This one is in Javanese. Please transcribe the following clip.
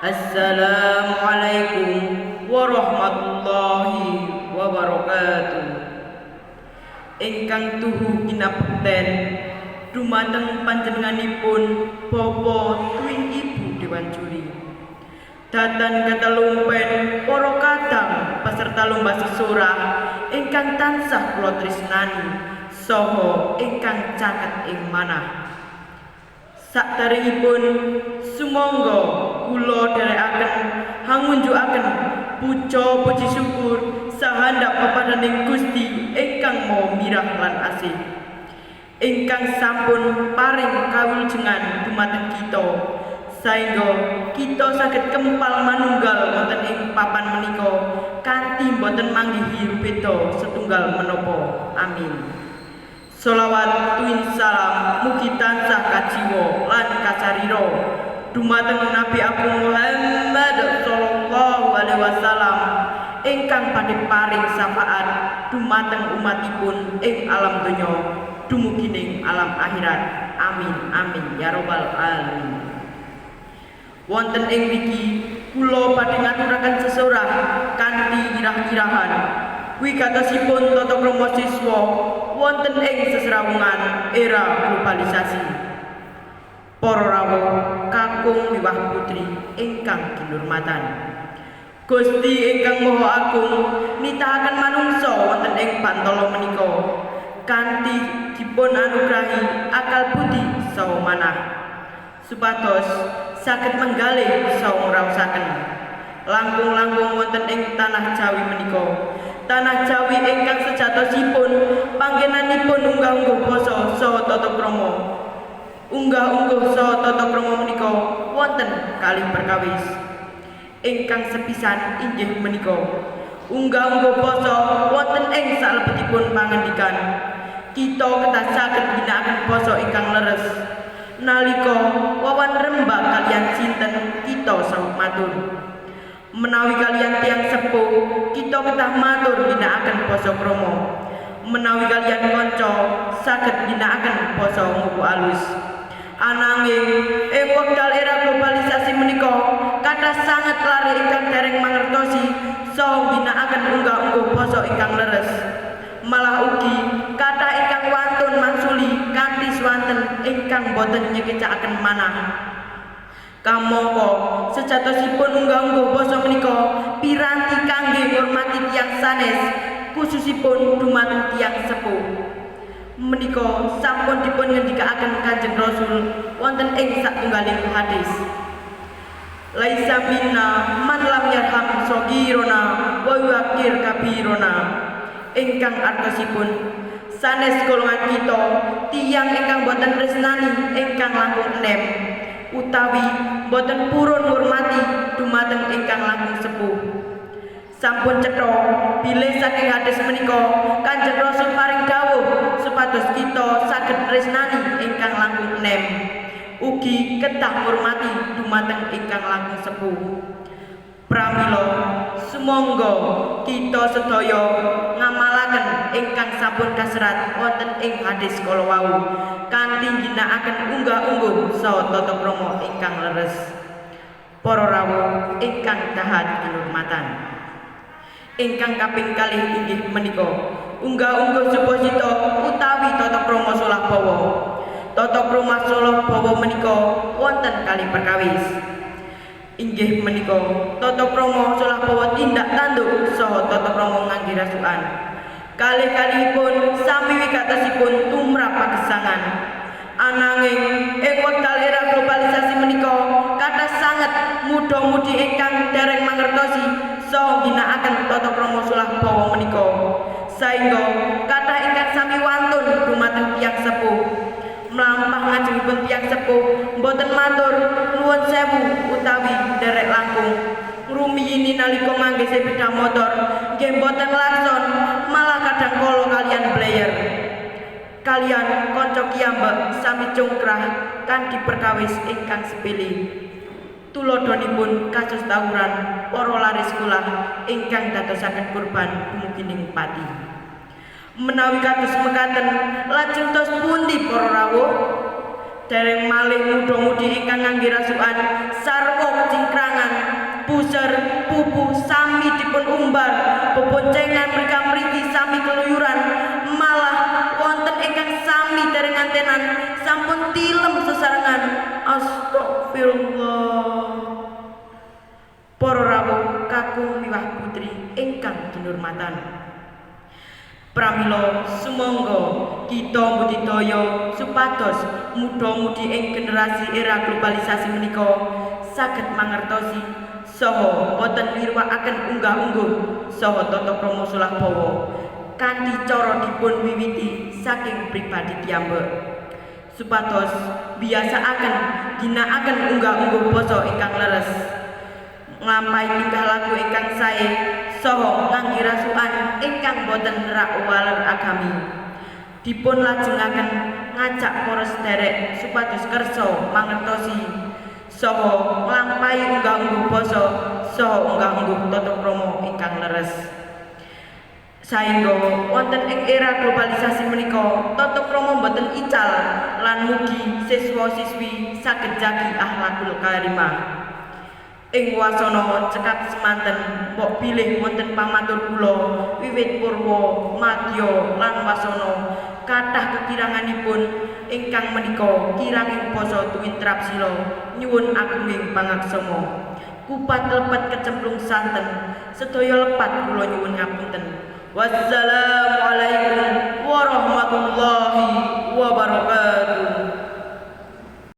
Assalamualaikum warahmatullahi wabarakatuh. Ingkang tuhu kinabekten dumateng panjenenganipun Bapa Tuwin Ibu Dewanjuri. Datan ketelumpen para kadang peserta lomba sesorah ingkang tansah kula tresnani saha ingkang caket ing manah. Sakderengipun sumangga kula dherekaken hangunjukaken puja puji syukur sahandap pepadaning Gusti ingkang Maha Mirah lan Asih, ingkang sampun paring kawulujengan dumateng kita saengga kita saged kempal manunggal wonten ing papan menika kanthi boten manggihi beda setunggal menapa. Amin. Sholawat tuwin salam mugi tansah kajiwa lan kacarira dumateng Nabi Agung Muhammad sallallahu alaihi wasallam ingkang badhe paring syafaat dumateng umatipun ing alam donya dumugi ing alam akhirat. Amin amin ya rabbal alamin. Wonten ing mriki kula badhe ngaturaken sesorah kanthi irah-irahan wigatosipun tata krama siswa wonten ing seserawungan era globalisasi. Para rawuh kakung miwah putri ingkang kinurmatan, Gusti ingkang Maha Agung nitahaken manungsa wonten ing bantala menika kanthi dipun anugrahi akal budi saha manah supados saged menggalih saha ngraosaken langkung-langkung wonten ing tanah Jawi menika. Tanah Jawi ingkang sejatosipun panggenanipun unggah-ungguh basa saha tata krama. Unggah-ungguh saha tata krama menika wonten kalih perkawis. Ingkang sepisan inggih menika unggah-ungguh basa wonten ing salebetipun pangandikan. Kita kedah saged ginakaken basa ingkang leres. Nalika wawan rembag kaliyan sinten kita saweg matur. Menawi kalian tiang sepuh kita kedah matur ginakaken basa krama. Menawi kalian kanca saged ginakaken basa nguku alus. Ananging ing wekdal era globalisasi menika kathah sanget lare ingkang dereng mangertosi saha ginakaken unggah-ungguh basa ingkang leres. Malah ugi kathah ingkang wantun mangsuli kanthi swanten ingkang boten nyekecakaken manah. Kamangka sejatosipun unggah-ungguh basa menika piranti kangge ngurmati tiyang sanes khususipun dumateng tiyang sepuh. Menika sampun dipun ngendikaaken Kanjeng Rasul wonten ing satunggaling hadis. Laisa minna man lam yarham shagirona wa yuqir kabirona. Ingkang artosipun sanes golongan kita tiyang ingkang boten tresnani ingkang langkung enem utawi boten purun ngurmati dumateng ingkang langkung sepuh. Sampun cetha bilih saking hadis menika Kanjeng Rasul paring dawuh supados kita saged tresnani ingkang langkung enem ugi kedah ngurmati dumateng ingkang langkung sepuh. Pramila sumangga kita sedaya ngamalaken ingkang sampun kaserat wonten ing hadis kala wau kanthi ginakaken unggah-ungguh saha tata krama ingkang leres. Para rawuh ingkang dahat kinurmatan, ingkang kaping kalih inggih menika unggah-ungguh supasita utawi tata krama solah bawa. Tata krama solah bawa menika wonten kalih perkawis. Inggih menika tata krama solah bawa tindak tanduk saha tata krama ngangge rasukan. Kalih-kalihipun sami wigatosipun tumrap pagesangan. Ananging ing wekdal era globalisasi menika kathah sanget muda-mudi ingkang dereng mangertosi saha ginakaken tata krama solah bawa menika. Saengga kathah ingkang sami wantun dumateng tiyang sepuh. Mlampah ngajengipun tiyang sepuh mboten matur nuwun sewu utawi derek langkung ngrumiyini nalika ngangge sepeda motor nggih mboten lakson malah kadang kala kalian blayer kalian kanca kiyambak sami congkrah kanthi perkawis ingkang sepele. Tuladhanipun kados tawuran para lare sekolah ingkang dadosaken kurban dumugi pati. Menawi kados mekaten lajeng tos pundi para rawuh? dereng malih muda-mudi ingkang ngangge rasukan sarwa kecingkrangan puser pupu sami dipun umbar beboncengan mriki sami keluyuran malah wonten ingkang sami dereng antenan sampun tilem sesarengan. Astagfirullah. Para rawuh kakung miwah putri ingkang kinurmatan, pramila sumangga kita mbudidaya supados muda-mudi ing generasi era globalisasi menika saged mangertosi saha boten nirwakaken unggah-ungguh saha tata krama solah bawa kanthi cara dipun wiwiti saking pribadi piyambak, supados biasaaken ginakaken unggah-ungguh basa ingkang leres, nglampahi tingkah laku ingkang sae saha ngangge rasukan ingkang boten nerak waler agami. Dipun lajengaken ngajak para sederek supados kersa mangertosi saha nglampahi unggah-ungguh basa saha unggah-ungguh tata krama ingkang leres. Saengga wonten ing era globalisasi menika tata krama boten ical lan mugi siswa-siswi saged jagi akhlakul karimah. Ing wasana cekap semanten mbok bilih wonten pamatur kula wiwit purwa madya lan wasana kathah kekiranganipun ingkang menika kiranging basa tuwin trapsila nyuwun agunging pangaksama kupat lepet kecemplung santen sedaya lepat kula nyuwun ngapunten. Wassalamualaikum warahmatullahi wabarakatuh.